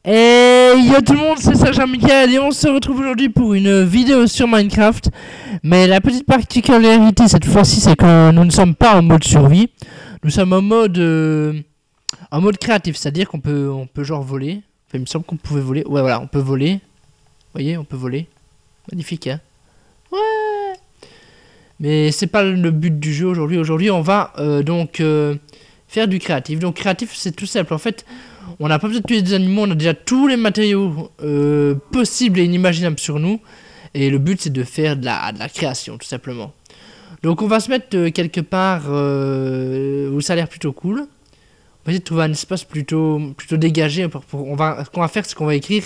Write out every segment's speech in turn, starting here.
Et yo tout le monde, c'est Sergent Michael et on se retrouve aujourd'hui pour une vidéo sur Minecraft. Mais la petite particularité cette fois-ci, c'est que nous ne sommes pas en mode survie. Nous sommes en mode créatif, c'est-à-dire qu'on peut genre voler. Enfin, il me semble qu'on pouvait voler. Ouais, voilà, on peut voler. Vous voyez, on peut voler. Magnifique, hein. Ouais. Mais c'est pas le but du jeu aujourd'hui. Aujourd'hui, on va faire du créatif. Donc créatif, c'est tout simple. En fait, on n'a pas besoin de tuer des animaux. On a déjà tous les matériaux possibles et inimaginables sur nous. Et le but, c'est de faire de la création, tout simplement. Donc on va se mettre quelque part où ça a l'air plutôt cool. On va essayer de trouver un espace plutôt dégagé. Ce qu'on va faire, c'est qu'on va écrire...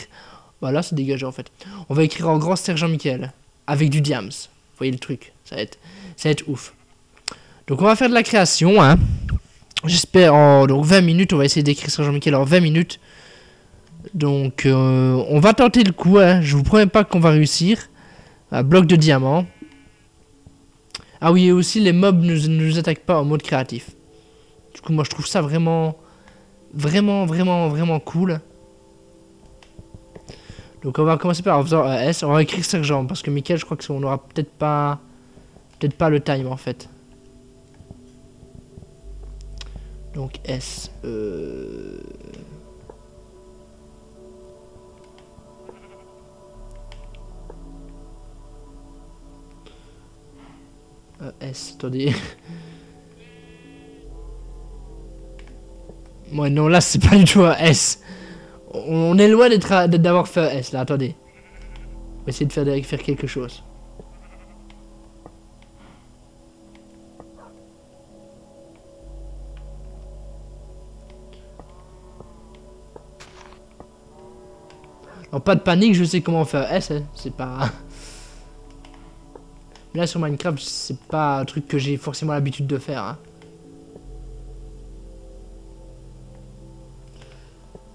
Voilà, c'est dégagé en fait. On va écrire en grand Sergent Michael. Avec du diams. Vous voyez le truc. Ça va être ouf. Donc on va faire de la création, hein. J'espère en 20 minutes. On va essayer d'écrire Sergent Michael en 20 minutes. Donc on va tenter le coup, hein. Je vous promets pas qu'on va réussir. Un bloc de diamant. Ah oui, et aussi les mobs ne nous attaquent pas en mode créatif. Du coup, moi je trouve ça vraiment cool. Donc on va commencer par en faisant S. On va écrire Sergent parce que Michael, je crois qu'on aura peut-être pas le time en fait. Donc S. S, attendez. Ouais, non, là, c'est pas du tout un S. On est loin d'avoir fait un S, là, attendez. On va essayer de faire quelque chose. Non, pas de panique, je sais comment faire un S, hein. C'est pas... Là, sur Minecraft, c'est pas un truc que j'ai forcément l'habitude de faire, hein.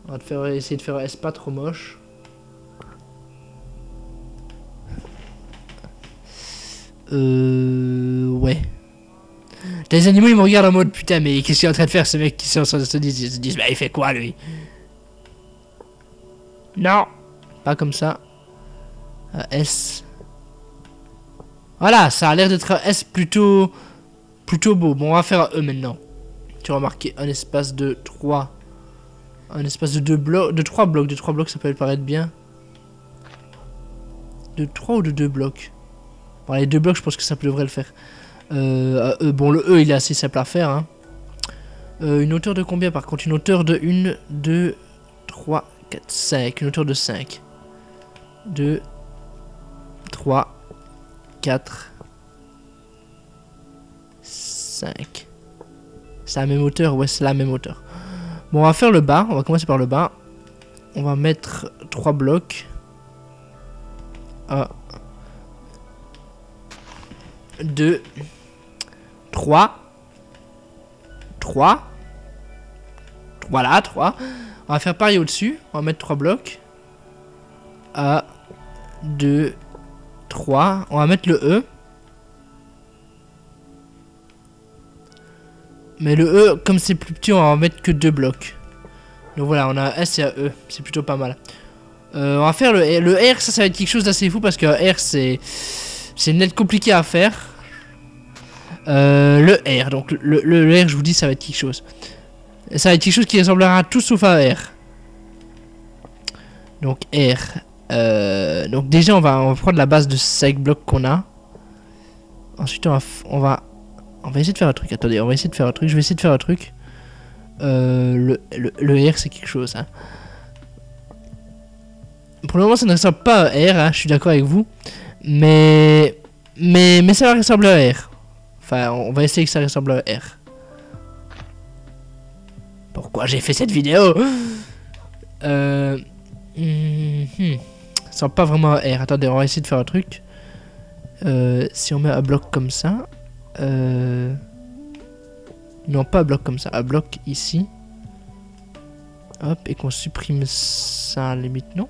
On va essayer de faire un S pas trop moche. Ouais. Les animaux, ils me regardent en mode putain, mais qu'est-ce qu'il est en train de faire ce mec qui se disent, bah il fait quoi lui? Non, pas comme ça. Un S. Voilà, ça a l'air d'être un S plutôt beau. Bon, on va faire un E maintenant. Tu vas remarquer un espace de 3. Un espace de 2 blocs. De 3 blocs. De 3 blocs, ça peut paraître bien. De 3 ou de 2 blocs? Bon, les 2 blocs, je pense que ça devrait le faire. Bon, le E, il est assez simple à faire. Hein. Une hauteur de combien par contre? Une hauteur de 1, 2, 3, 4, 5. Une hauteur de 5. 2, 3, 4, 5. C'est la même hauteur? Ouais, c'est la même hauteur. Bon, on va faire le bas. On va commencer par le bas. On va mettre 3 blocs. 1, 2, 3. 3. Voilà, 3. On va faire pareil au-dessus. On va mettre 3 blocs. 1, 2, 3. On va mettre le E. Mais le E, comme c'est plus petit, on va en mettre que 2 blocs. Donc voilà, on a un S et un E. C'est plutôt pas mal. On va faire le R. Le R, ça va être quelque chose d'assez fou parce que R, c'est net compliqué à faire. Le R. Donc le R, je vous dis, ça va être quelque chose. Ça va être quelque chose qui ressemblera à tout sauf à R. Donc R. Donc déjà, on va prendre la base de 5 blocs qu'on a. Ensuite, on va essayer de faire un truc. Attendez, on va essayer de faire un truc. Je vais essayer de faire un truc. Le R, c'est quelque chose. Hein. Pour le moment, ça ne ressemble pas à R. Hein, je suis d'accord avec vous. Mais ça ressemble à R. Enfin, on va essayer que ça ressemble à R. Pourquoi j'ai fait cette vidéo? Ça ressemble pas vraiment à R. Attendez, on va essayer de faire un truc. Si on met un bloc comme ça. Non, pas un bloc comme ça. Un bloc ici. Hop, et qu'on supprime ça à la limite, non?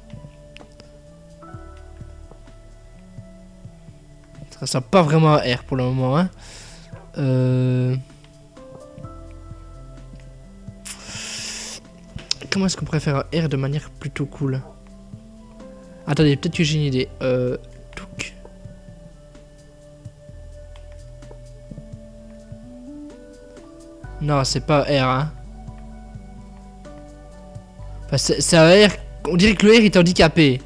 Ça ressemble pas vraiment à R pour le moment, hein. comment est-ce qu'on pourrait faire un R de manière plutôt cool? Attendez, peut-être que j'ai une idée. Touk. Non, c'est pas R, hein. Enfin, c'est un R. On dirait que le R est handicapé.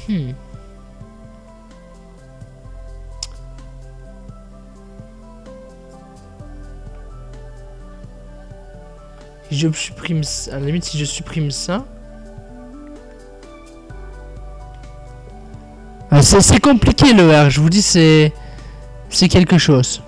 Si je supprime ça, à la limite, si je supprime ça. C'est compliqué le R, je vous dis, c'est quelque chose.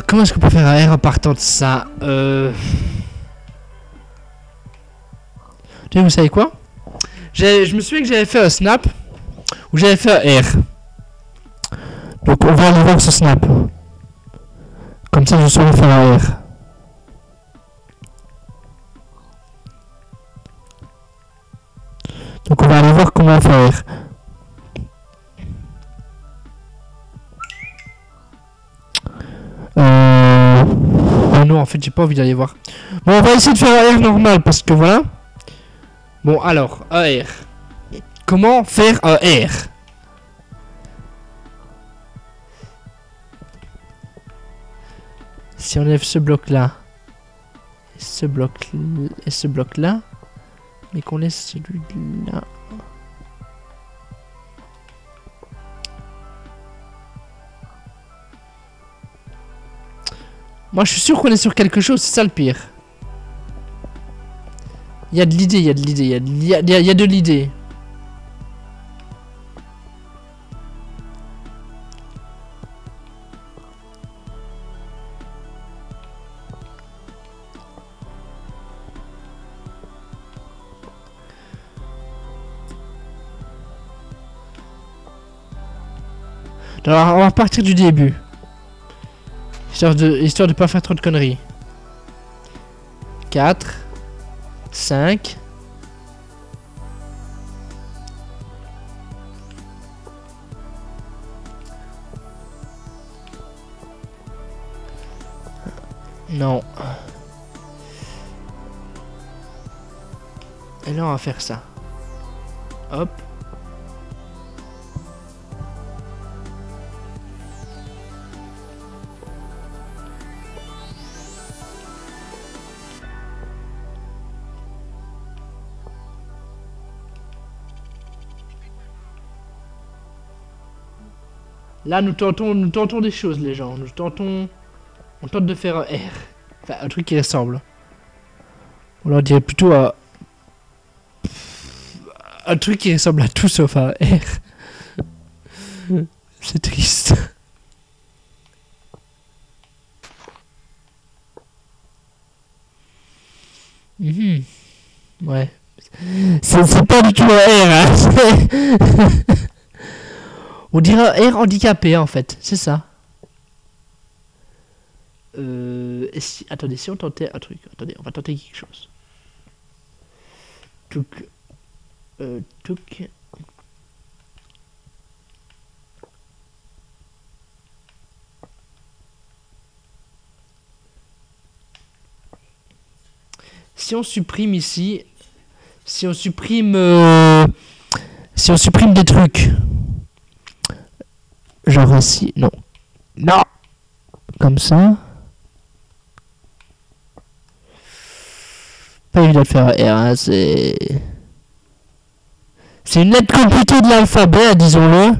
Comment est-ce qu'on peut faire un R en partant de ça? Vous savez quoi? Je me souviens que j'avais fait un snap où j'avais fait un R. Donc on va aller voir ce snap. Comme ça je saurais faire un R. Donc on va aller voir comment faire. Oh non, en fait j'ai pas envie d'aller voir. Bon, on va essayer de faire un R normal parce que voilà. Bon alors, un R. Comment faire un R? Si on enlève ce bloc là, ce bloc et ce bloc là, mais qu'on laisse celui là. Moi je suis sûr qu'on est sur quelque chose, c'est ça le pire. Il y a de l'idée, il y a de l'idée, il y a de l'idée. Alors on va partir du début. Histoire de pas faire trop de conneries. 4, 5. Non. Et là on va faire ça. Hop. Là, nous tentons des choses, les gens. On tente de faire un R. Enfin, un truc qui ressemble. On leur dirait plutôt un truc qui ressemble à tout sauf un R. C'est triste. Ouais. C'est pas du tout un R, hein. On dirait un R handicapé en fait, c'est ça. Attendez, si on tentait un truc, attendez, on va tenter quelque chose. Touk. Touk. Si on supprime ici, si on supprime des trucs. Genre ici, non. Non. Comme ça. Pas évident de faire un R, hein, c'est une lettre compliquée de l'alphabet, disons-le.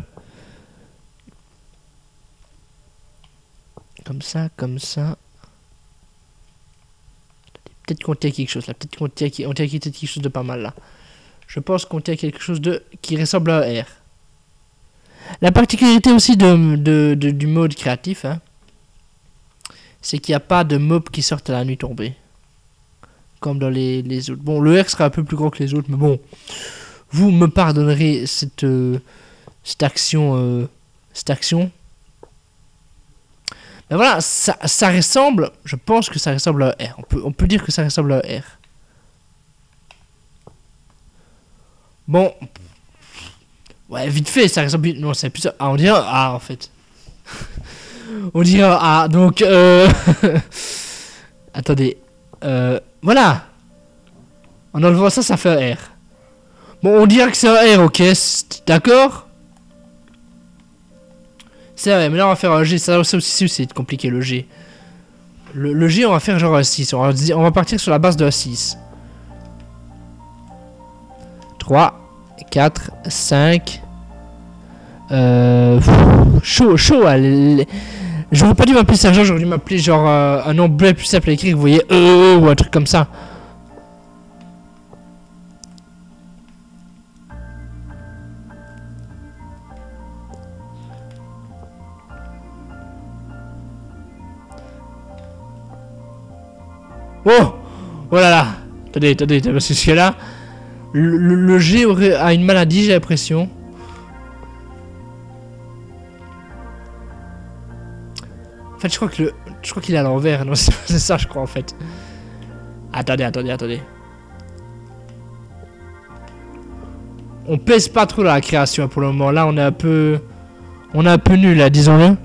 Comme ça, comme ça. Peut-être qu'on tient quelque chose là. Peut-être qu'on tient quelque chose de pas mal là. Je pense qu'on tient quelque chose qui ressemble à un R. La particularité aussi du mode créatif, hein, c'est qu'il n'y a pas de mobs qui sortent à la nuit tombée. comme dans les autres. Bon, le R sera un peu plus grand que les autres, mais bon. Vous me pardonnerez cette action. Ben voilà, ça ressemble. Je pense que ça ressemble à un R. On peut dire que ça ressemble à un R. Bon. Ouais, vite fait, ça ressemble. Non, c'est plus. Ah, on dirait un A en fait. On dirait un A. Donc, attendez. Voilà. En enlevant ça, ça fait un R. Bon, on dirait que c'est un R, ok. D'accord? C'est vrai, mais là on va faire un G. Ça aussi, c'est compliqué le G. Le G, on va faire genre un 6. On va partir sur la base d'un 6. 3, 4, 5. Chaud. J'aurais pas dû m'appeler Sergent, j'aurais dû m'appeler genre un nom bien plus simple à écrire, vous voyez, ou un truc comme ça. Oh! Oh là là! Attendez, parce que ce là, le G a une maladie, j'ai l'impression. En fait, je crois qu'il est à l'envers. Non, c'est ça, je crois, en fait. Attendez. On pèse pas trop dans la création pour le moment. Là, on est un peu nul, là, disons-le.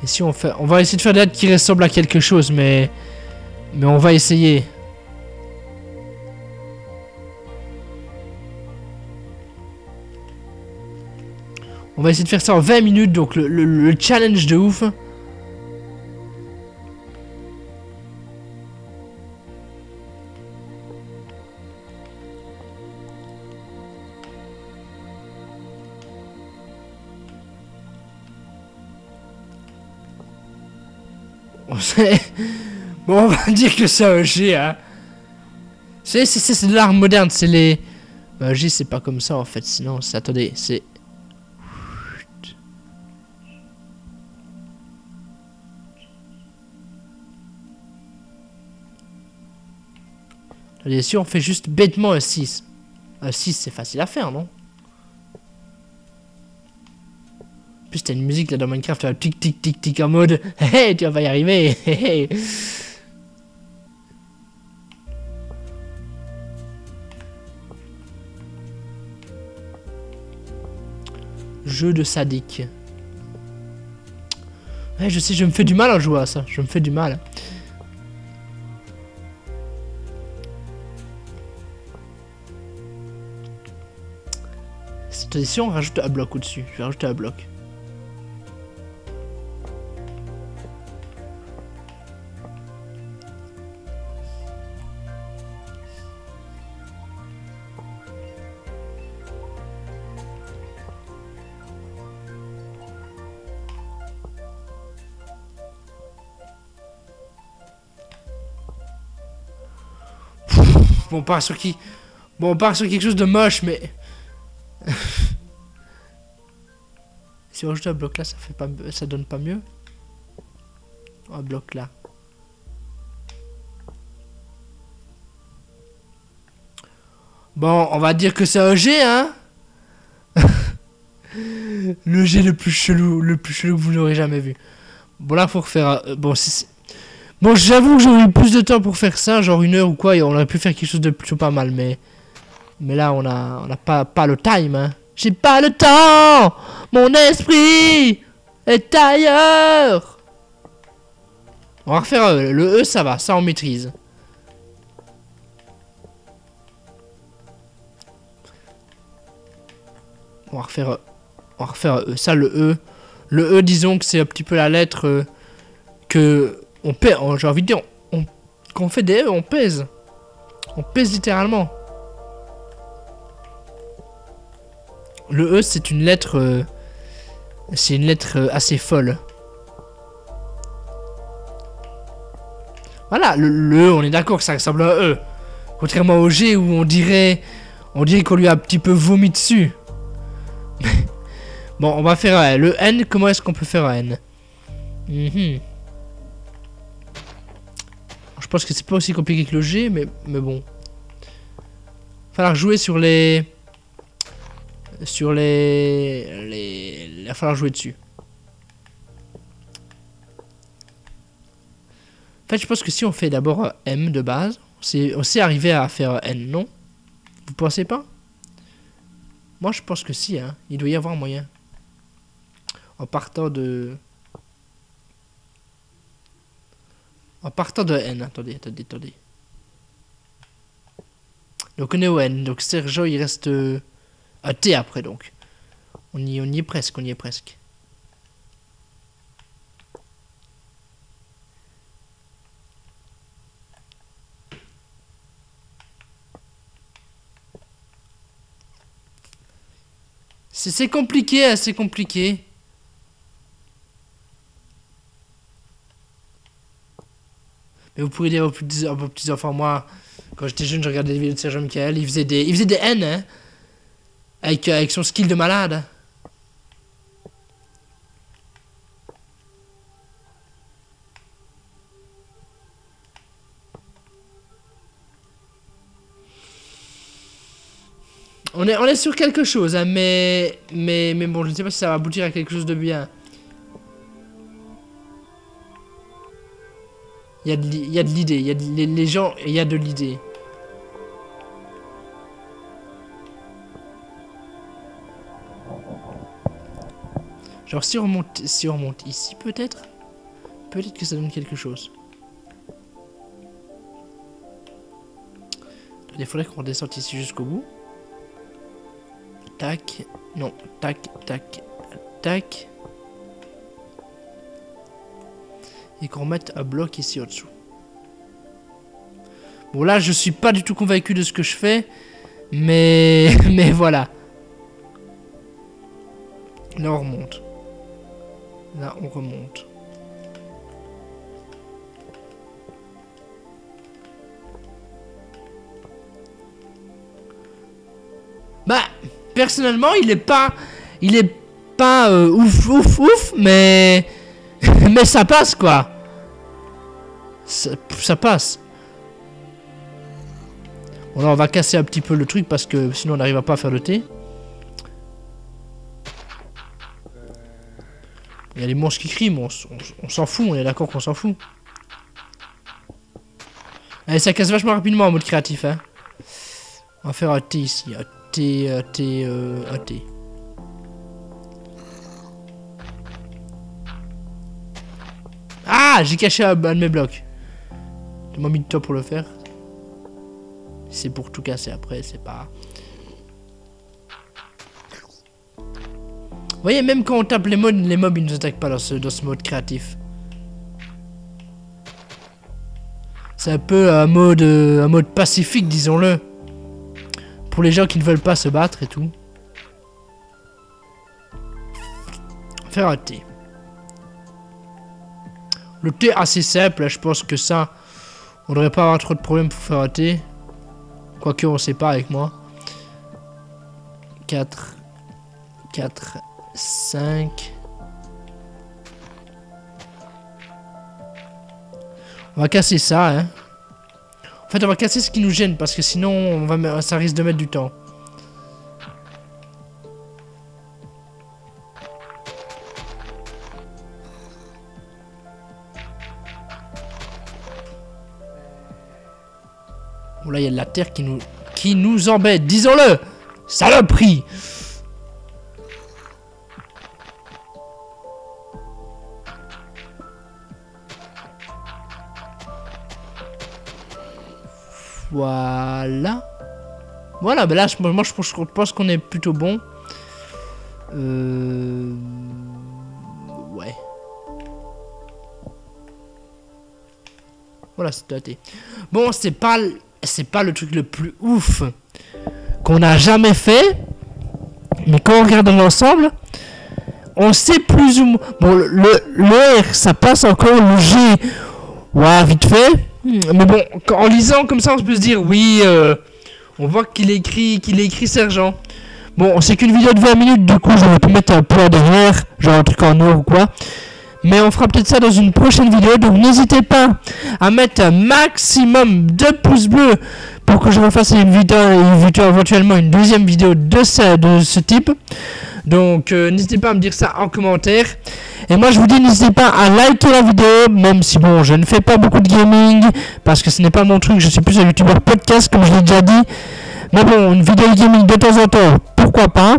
Et si on va essayer de faire des lettres qui ressemblent à quelque chose, mais on va essayer. On va essayer de faire ça en 20 minutes, donc le challenge de ouf. Bon, on va dire que c'est un G, hein. C'est de l'art moderne, c'est les... Un G, c'est pas comme ça, en fait, sinon, attendez, c'est... Attendez, si on fait juste bêtement un 6. Un 6, c'est facile à faire, non? En plus, t'as une musique là dans Minecraft, tu vas tic tic tic tic en mode hey, tu vas pas y arriver. Hey. Jeu de sadique. Ouais, je sais, je me fais du mal en jouant à ça. Je me fais du mal. Si on rajoute un bloc au-dessus, je vais rajouter un bloc. Bon, on part sur qui? Bon, on part sur quelque chose de moche, mais... Si on rajoute un bloc là, ça donne pas mieux. Un bloc là. Bon, on va dire que c'est un G, hein. Le G le plus chelou que vous n'aurez jamais vu. Bon, là, faut refaire... bon, bon, j'avoue que j'aurais eu plus de temps pour faire ça, genre 1 heure ou quoi, et on aurait pu faire quelque chose de plutôt pas mal, mais là, on a pas le time, hein. J'ai pas le temps. Mon esprit est ailleurs. On va refaire le E, ça va, ça on maîtrise. On va refaire E. Ça, le E, disons que c'est un petit peu la lettre que on pèse. J'ai envie de dire qu'on fait des E, on pèse. On pèse littéralement. Le E, c'est une lettre... assez folle. Voilà, le E, on est d'accord que ça ressemble à un E. Contrairement au G où on dirait qu'on lui a un petit peu vomi dessus. Bon, on va faire le N. Comment est-ce qu'on peut faire un N? Je pense que c'est pas aussi compliqué que le G, mais bon. Il va falloir jouer sur les... Il va falloir jouer dessus. En fait, je pense que si on fait d'abord M de base, on sait arriver à faire N, non? Vous pensez pas? Moi, je pense que si, hein. Il doit y avoir moyen. En partant de N. Attendez. Donc on est au N. Donc Sergio, il reste un T après, donc. On y est presque, C'est compliqué, assez compliqué. Mais vous pourrez dire à vos petits enfants, moi, quand j'étais jeune, je regardais des vidéos de Sergio Michael, il faisait des N, hein, avec son skill de malade. On est sur quelque chose, hein, mais bon, je ne sais pas si ça va aboutir à quelque chose de bien. Il y a de l'idée, il y a les gens, il y a de l'idée. Genre si on remonte ici peut-être que ça donne quelque chose. Il faudrait qu'on redescende ici jusqu'au bout. Tac, non, tac. Et qu'on mette un bloc ici au-dessous. Bon là je suis pas du tout convaincu de ce que je fais. Mais voilà. Là on remonte. Là on remonte. Bah personnellement il est pas ouf mais mais ça passe quoi. Ça passe. Bon là on va casser un petit peu le truc parce que sinon on n'arrivera pas à faire le T. Il y a les monstres qui crient, mais on s'en fout, on est d'accord qu'on s'en fout. Allez, ça casse vachement rapidement en mode créatif, hein. On va faire un T ici, un T. Ah, j'ai caché un de mes blocs. J'ai mis de temps pour le faire. C'est pour tout casser après, c'est pas... Vous voyez, même quand on tape les mobs ils nous attaquent pas dans ce mode créatif. C'est un peu un mode pacifique, disons-le. Pour les gens qui ne veulent pas se battre et tout. Faire un T. Le T assez simple, je pense que ça, on devrait pas avoir trop de problèmes pour faire un T. Quoique on sait pas avec moi. 4, 5. On va casser ça, hein. En fait, on va casser ce qui nous gêne parce que sinon, ça risque de mettre du temps. Bon, là, il y a de la terre qui nous embête, disons-le. Saloperie. Voilà. Voilà, ben là, moi, je pense qu'on est plutôt bon. Ouais. Voilà, c'est daté. Bon, c'est pas le truc le plus ouf qu'on a jamais fait. Mais quand on regarde dans l'ensemble, on sait plus ou moins... Bon, le R, ça passe encore. Le G, ouais, vite fait. Mais bon, en lisant comme ça, on peut se dire, oui, on voit qu'il écrit sergent. Bon, c'est qu'une vidéo de 20 minutes, du coup, j'aurais pu mettre un point derrière, genre un truc en or ou quoi. Mais on fera peut-être ça dans une prochaine vidéo, donc n'hésitez pas à mettre un maximum de pouces bleus pour que je refasse une vidéo éventuellement une deuxième vidéo de ce type. Donc n'hésitez pas à me dire ça en commentaire. Et moi je vous dis, n'hésitez pas à liker la vidéo, même si bon, je ne fais pas beaucoup de gaming, parce que ce n'est pas mon truc, je suis plus un youtubeur podcast comme je l'ai déjà dit. Mais bon, une vidéo gaming de temps en temps, pourquoi pas.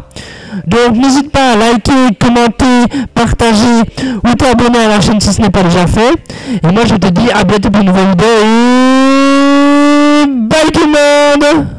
Donc n'hésite pas à liker, commenter, partager ou t'abonner à la chaîne si ce n'est pas déjà fait. Et moi je te dis à bientôt pour une nouvelle vidéo et bye tout le monde.